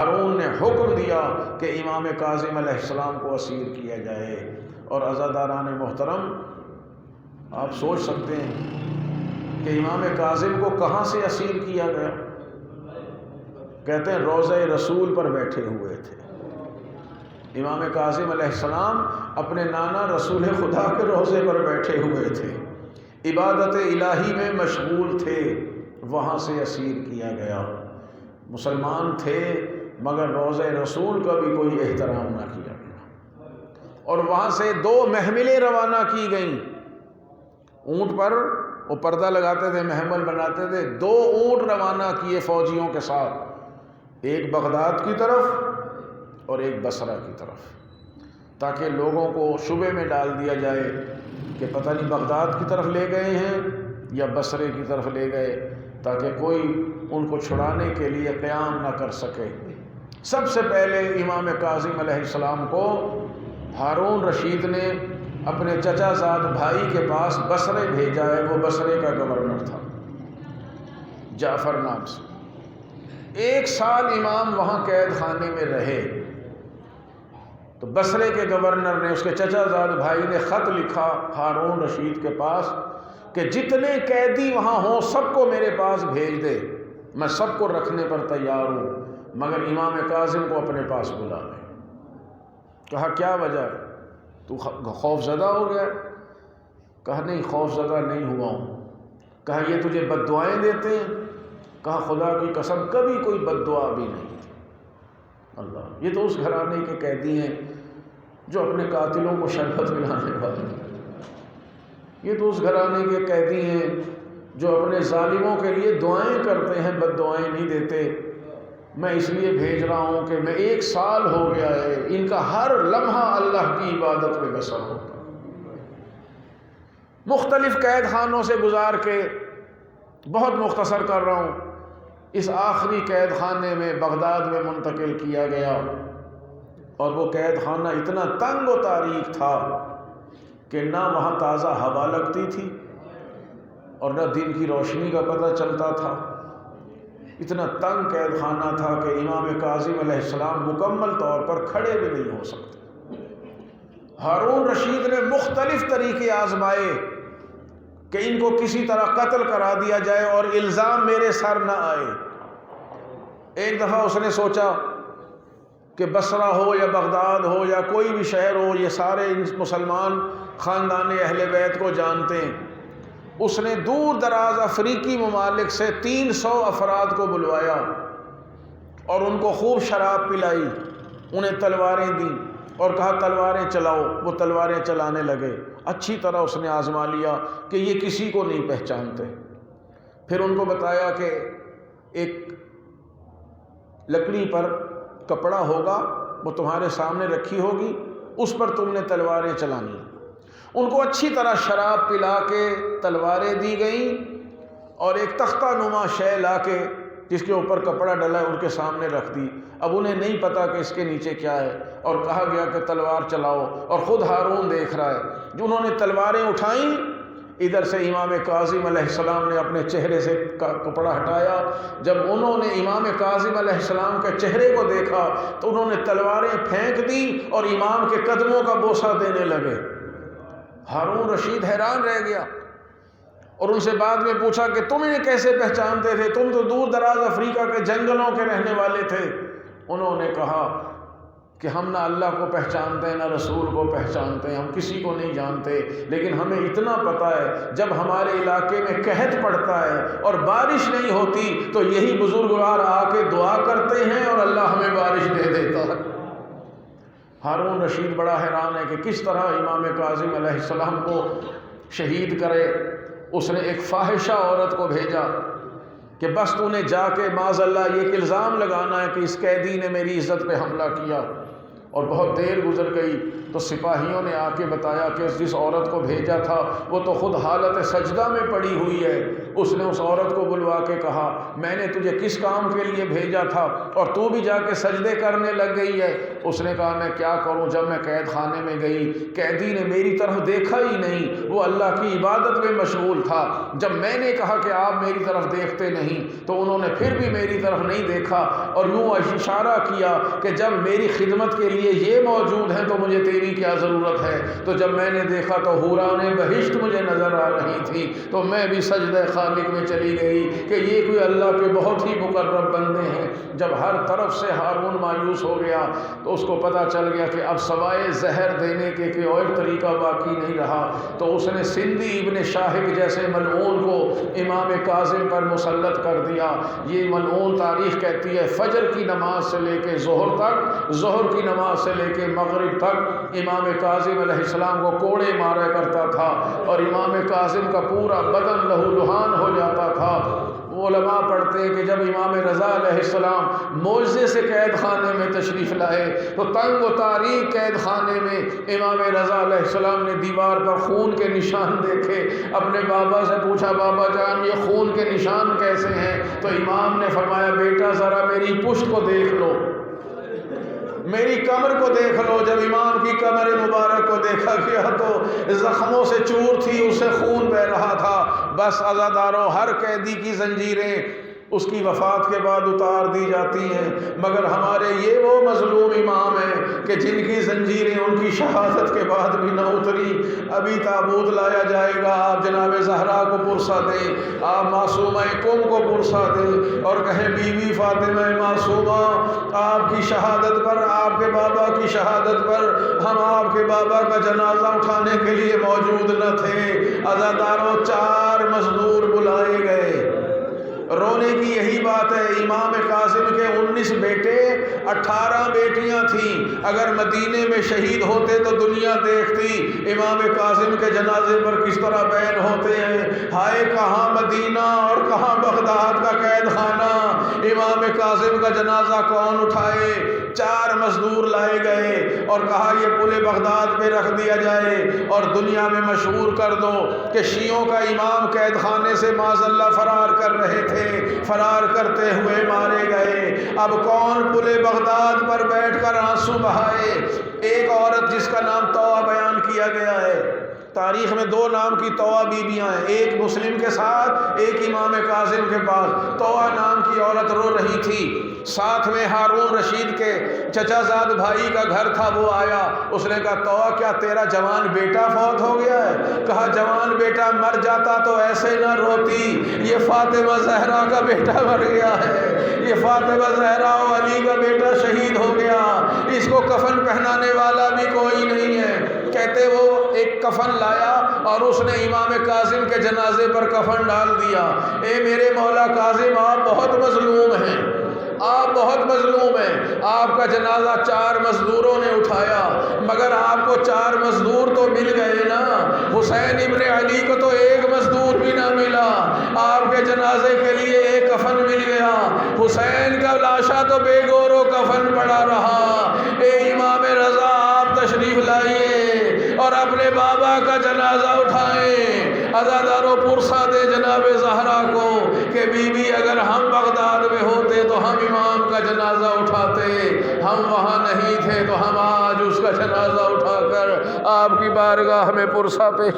ہارون نے حکم دیا کہ امام کاظم علیہ السلام کو اسیر کیا جائے۔ اور عزاداران محترم، آپ سوچ سکتے ہیں کہ امام کاظم کو کہاں سے اسیر کیا گیا؟ کہتے ہیں روضہ رسول پر بیٹھے ہوئے تھے۔ امام کاظم علیہ السلام اپنے نانا رسول خدا کے روضے پر بیٹھے ہوئے تھے، عبادت الہی میں مشغول تھے، وہاں سے اسیر کیا گیا۔ مسلمان تھے مگر روضہ رسول کا بھی کوئی احترام نہ کیا گیا، اور وہاں سے 2 محملیں روانہ کی گئیں۔ اونٹ پر وہ پردہ لگاتے تھے، محمل بناتے تھے، 2 اونٹ روانہ کیے فوجیوں کے ساتھ، ایک بغداد کی طرف اور ایک بصرہ کی طرف، تاکہ لوگوں کو شبے میں ڈال دیا جائے کہ پتہ نہیں بغداد کی طرف لے گئے ہیں یا بصرے کی طرف لے گئے، تاکہ کوئی ان کو چھڑانے کے لیے قیام نہ کر سکے۔ سب سے پہلے امام کاظم علیہ السلام کو ہارون رشید نے اپنے چچا زاد بھائی کے پاس بصرے بھیجا ہے۔ وہ بصرے کا گورنر تھا، جعفر نام سے۔ 1 سال امام وہاں قید خانے میں رہے تو بصرے کے گورنر نے، اس کے چچا زاد بھائی نے خط لکھا ہارون رشید کے پاس کہ جتنے قیدی وہاں ہوں سب کو میرے پاس بھیج دے، میں سب کو رکھنے پر تیار ہوں، مگر امام کاظم کو اپنے پاس بلا لے۔ کہا کیا وجہ ہے؟ تو خوف زدہ ہو گیا؟ کہا نہیں، خوف زدہ نہیں ہوا ہوں۔ کہا یہ تجھے بد دعائیں دیتے ہیں؟ کہا خدا کی قسم کبھی کوئی بد دعا بھی نہیں تھی۔ اللہ، یہ تو اس گھرانے کے قیدی ہیں جو اپنے قاتلوں کو شربت پلانے والے ہیں، یہ تو اس گھرانے کے قیدی ہیں جو اپنے ظالموں کے لیے دعائیں کرتے ہیں، بد دعائیں نہیں دیتے۔ میں اس لیے بھیج رہا ہوں کہ میں 1 سال ہو گیا ہے، ان کا ہر لمحہ اللہ کی عبادت میں بسر ہوتا ہے۔ مختلف قید خانوں سے گزار کے، بہت مختصر کر رہا ہوں، اس آخری قید خانے میں بغداد میں منتقل کیا گیا، اور وہ قید خانہ اتنا تنگ و تاریک تھا کہ نہ وہاں تازہ ہوا لگتی تھی اور نہ دن کی روشنی کا پتہ چلتا تھا۔ اتنا تنگ قید خانہ تھا کہ امام کاظم علیہ السلام مکمل طور پر کھڑے بھی نہیں ہو سکتے۔ ہارون رشید نے مختلف طریقے آزمائے کہ ان کو کسی طرح قتل کرا دیا جائے اور الزام میرے سر نہ آئے۔ ایک دفعہ اس نے سوچا کہ بصرہ ہو یا بغداد ہو یا کوئی بھی شہر ہو، یہ سارے مسلمان خاندان اہل بیت کو جانتے ہیں۔ اس نے دور دراز افریقی ممالک سے 300 افراد کو بلوایا اور ان کو خوب شراب پلائی، انہیں تلواریں دیں اور کہا تلواریں چلاؤ۔ وہ تلواریں چلانے لگے۔ اچھی طرح اس نے آزما لیا کہ یہ کسی کو نہیں پہچانتے۔ پھر ان کو بتایا کہ ایک لکڑی پر کپڑا ہوگا، وہ تمہارے سامنے رکھی ہوگی، اس پر تم نے تلواریں چلانی۔ ان کو اچھی طرح شراب پلا کے تلواریں دی گئیں اور ایک تختہ نما شے لا کے جس کے اوپر کپڑا ڈلا ہے ان کے سامنے رکھ دی۔ اب انہیں نہیں پتا کہ اس کے نیچے کیا ہے، اور کہا گیا کہ تلوار چلاؤ، اور خود ہارون دیکھ رہا ہے۔ جو انہوں نے تلواریں اٹھائیں، ادھر سے امام کاظم علیہ السلام نے اپنے چہرے سے کپڑا ہٹایا۔ جب انہوں نے امام کاظم علیہ السلام کے چہرے کو دیکھا تو انہوں نے تلواریں پھینک دی اور امام کے قدموں کا بوسہ دینے لگے۔ ہارون رشید حیران رہ گیا اور ان سے بعد میں پوچھا کہ تم انہیں کیسے پہچانتے تھے؟ تم تو دور دراز افریقہ کے جنگلوں کے رہنے والے تھے۔ انہوں نے کہا کہ ہم نہ اللہ کو پہچانتے ہیں نہ رسول کو پہچانتے ہیں، ہم کسی کو نہیں جانتے، لیکن ہمیں اتنا پتہ ہے جب ہمارے علاقے میں قحط پڑتا ہے اور بارش نہیں ہوتی تو یہی بزرگوار آ کے دعا کرتے ہیں اور اللہ ہمیں بارش دے دیتا ہے۔ ہارون رشید بڑا حیران ہے کہ کس طرح امام کاظم علیہ السلام کو شہید کرے۔ اس نے ایک فاحشہ عورت کو بھیجا کہ بس تو نے جا کے معاذ اللہ یہ الزام لگانا ہے کہ اس قیدی نے میری عزت پہ حملہ کیا۔ اور بہت دیر گزر گئی تو سپاہیوں نے آ کے بتایا کہ جس عورت کو بھیجا تھا وہ تو خود حالت سجدہ میں پڑی ہوئی ہے، اس نے اس عورت کو بلوا کے کہا میں نے تجھے کس کام کے لیے بھیجا تھا اور تو بھی جا کے سجدے کرنے لگ گئی ہے؟ اس نے کہا میں کیا کروں، جب میں قید خانے میں گئی قیدی نے میری طرف دیکھا ہی نہیں، وہ اللہ کی عبادت میں مشغول تھا۔ جب میں نے کہا کہ آپ میری طرف دیکھتے نہیں تو انہوں نے پھر بھی میری طرف نہیں دیکھا اور یوں اشارہ کیا کہ جب میری خدمت کے لیے یہ موجود ہیں تو مجھے تیری کیا ضرورت ہے۔ تو جب میں نے دیکھا تو حوران بہشت مجھے نظر آ رہی تھی تو میں بھی سجدہ خالق میں چلی گئی کہ یہ کوئی اللہ کے بہت ہی مقرب بندے ہیں۔ جب ہر طرف سے ہارون مایوس ہو گیا تو اس کو پتہ چل گیا کہ اب سوائے زہر دینے کے کوئی اور طریقہ باقی نہیں رہا، تو اس نے سندھی ابن شاہق جیسے ملعون کو امام کاظم پر مسلط کر دیا۔ یہ ملعون تاریخ کہتی ہے فجر کی نماز سے لے کے ظہر تک، ظہر کی نماز سے لے کے مغرب تک امام کاظم علیہ السلام کو کوڑے مارا کرتا تھا اور امام کاظم کا پورا بدن لہو لہان ہو جاتا تھا۔ علماء پڑھتے ہیں کہ جب امام رضا علیہ السلام معجزے سے قید خانے میں تشریف لائے تو تنگ و تاریک قید خانے میں امام رضا علیہ السلام نے دیوار پر خون کے نشان دیکھے۔ اپنے بابا سے پوچھا بابا جان یہ خون کے نشان کیسے ہیں؟ تو امام نے فرمایا بیٹا ذرا میری پشت کو دیکھ لو، میری کمر کو دیکھ لو۔ جب امام کی کمر مبارک کو دیکھا گیا تو زخموں سے چور تھی، اسے خون بہ رہا تھا۔ بس عزاداروں ہر قیدی کی زنجیریں اس کی وفات کے بعد اتار دی جاتی ہیں، مگر ہمارے یہ وہ مظلوم امام ہیں کہ جن کی زنجیریں ان کی شہادت کے بعد بھی نہ اتری۔ ابھی تابوت لایا جائے گا، آپ جناب زہرا کو پرسہ دیں، آپ معصومہ کم کو پرسہ دیں اور کہیں بی بی فاطمہ معصومہ آپ کی شہادت پر، آپ کے بابا کی شہادت پر ہم آپ کے بابا کا جنازہ اٹھانے کے لیے موجود نہ تھے۔ عزاداروں 4 مزدور بلائے گئے۔ رونے کی یہی بات ہے، امام کاظم کے 19 بیٹے 18 بیٹیاں تھیں، اگر مدینے میں شہید ہوتے تو دنیا دیکھتی امام کاظم کے جنازے پر کس طرح بیان ہوتے ہیں۔ ہائے کہاں مدینہ اور کہاں بغداد کا قید خانہ، امام کاظم کا جنازہ کون اٹھائے؟ 4 مزدور لائے گئے اور کہا یہ پل بغداد پہ رکھ دیا جائے اور دنیا میں مشہور کر دو کہ شیعوں کا امام قید خانے سے معاذ اللہ فرار کر رہے تھے، فرار کرتے ہوئے مارے گئے۔ اب کون پل بغداد پر بیٹھ کر آنسو بہائے؟ ایک عورت جس کا نام طوع بیان کیا گیا ہے، تاریخ میں 2 نام کی طوع بیویاں ہیں، ایک مسلم کے ساتھ ایک امام کاظم کے پاس۔ طوع نام کی عورت رو رہی تھی، ساتھ میں ہارون رشید کے چچا زاد بھائی کا گھر تھا، وہ آیا، اس نے کہا طوع کیا تیرا جوان بیٹا فوت ہو گیا ہے؟ کہا جوان بیٹا مر جاتا تو ایسے نہ روتی، یہ فاطمہ زہرا کا بیٹا مر گیا ہے، یہ فاطمہ زہرا و علی کا بیٹا شہید ہو گیا، اس کو کفن پہنانے والا بھی کوئی نہیں ہے۔ کہتے وہ ایک کفن لایا اور اس نے امام کاظم کے جنازے پر کفن ڈال دیا۔ اے میرے مولا کاظم آپ بہت مظلوم ہیں، آپ بہت مظلوم ہیں، آپ کا جنازہ 4 مزدوروں نے اٹھایا مگر آپ کو 4 مزدور تو مل گئے نا، حسین ابن علی کو تو 1 مزدور بھی نہ ملا، آپ کے جنازے کے لیے ایک کفن مل گیا، حسین کا لاشا تو بے گور و کفن پڑا رہا۔ اے امام رضا آپ تشریف لائیے اور اپنے بابا کا جنازہ اٹھائیں۔ عزاداروں پرسہ دے جناب زہرا کو کہ بی بی اگر ہم بغداد میں ہوتے تو ہم امام کا جنازہ اٹھاتے، ہم وہاں نہیں تھے تو ہم آج اس کا جنازہ اٹھا کر آپ کی بارگاہ میں پرسہ پیش